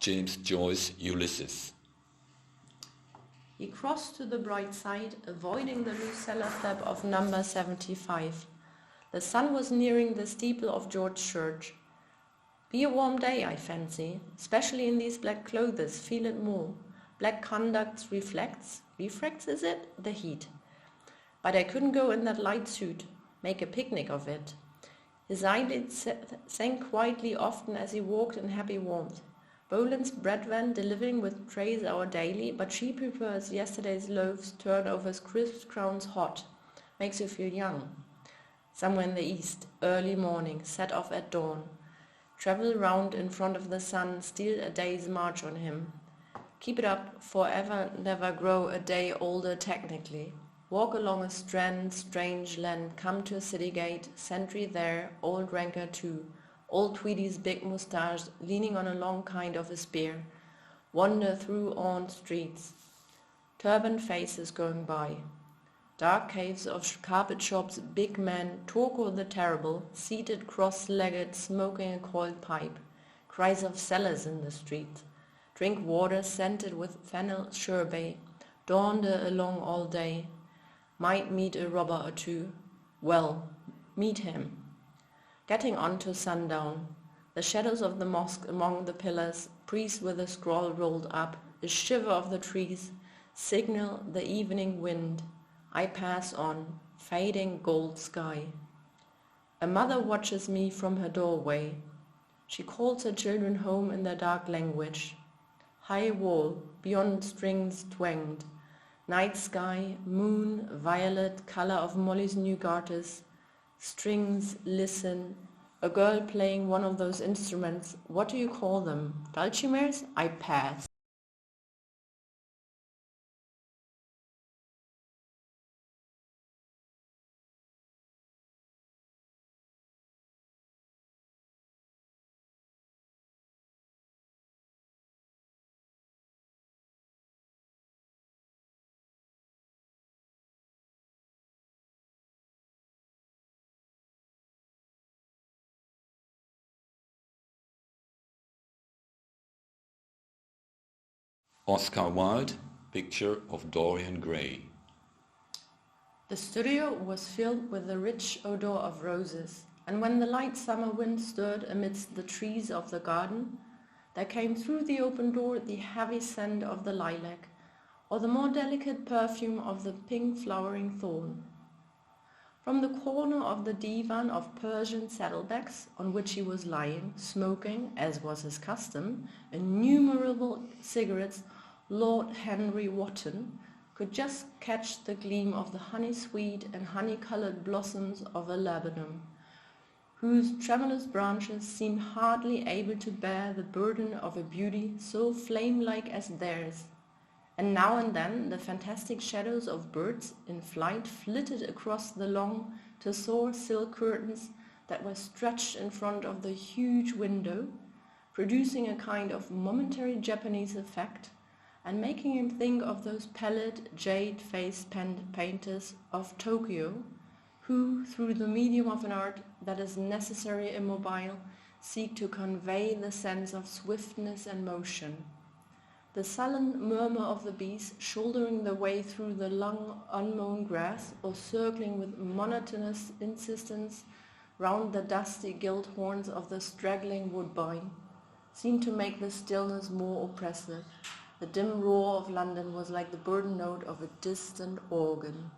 James Joyce Ulysses. He crossed to the bright side, avoiding the loose cellar flap of number 75. The sun was nearing the steeple of George Church. Be a warm day, I fancy, especially in these black clothes, feel it more. Black conducts refracts is it? The heat. But I couldn't go in that light suit, make a picnic of it. His eyelids sank quietly often as he walked in happy warmth. Boland's bread van delivering with trays our daily, but she prefers yesterday's loaves turned over his crisp crowns hot. Makes you feel young. Somewhere in the east, early morning, set off at dawn. Travel round in front of the sun, steal a day's march on him. Keep it up, forever never grow a day older technically. Walk along a strand, strange land, come to a city gate, sentry there, old ranker too. Old Tweedy's big moustache leaning on a long kind of a spear. Wander through aunt streets. Turbaned faces going by. Dark caves of carpet shops, big men, Torko the Terrible, seated cross-legged, smoking a coiled pipe. Cries of sellers in the street. Drink water scented with fennel sherbet. Daunder along all day. Might meet a robber or two. Well, meet him. Getting on to sundown. The shadows of the mosque among the pillars, priest with a scroll rolled up, a shiver of the trees, signal the evening wind. I pass on, fading gold sky. A mother watches me from her doorway. She calls her children home in their dark language. High wall, beyond strings twanged. Night sky, moon, violet, color of Molly's new garters. Strings, listen. A girl playing one of those instruments. What do you call them? Dulcimers? I pass. Oscar Wilde, Picture of Dorian Gray. The studio was filled with the rich odor of roses, and when the light summer wind stirred amidst the trees of the garden, there came through the open door the heavy scent of the lilac, or the more delicate perfume of the pink flowering thorn. From the corner of the divan of Persian saddlebags on which he was lying, smoking, as was his custom, innumerable cigarettes, Lord Henry Wotton could just catch the gleam of the honey-sweet and honey-colored blossoms of a laburnum, whose tremulous branches seemed hardly able to bear the burden of a beauty so flame-like as theirs. And now and then the fantastic shadows of birds in flight flitted across the long, tussore silk curtains that were stretched in front of the huge window, producing a kind of momentary Japanese effect, and making him think of those pallid, jade-faced painters of Tokyo, who, through the medium of an art that is necessarily immobile, seek to convey the sense of swiftness and motion. The sullen murmur of the bees shouldering their way through the long unmown grass, or circling with monotonous insistence round the dusty gilt horns of the straggling woodbine, seemed to make the stillness more oppressive. The dim roar of London was like the burdened note of a distant organ.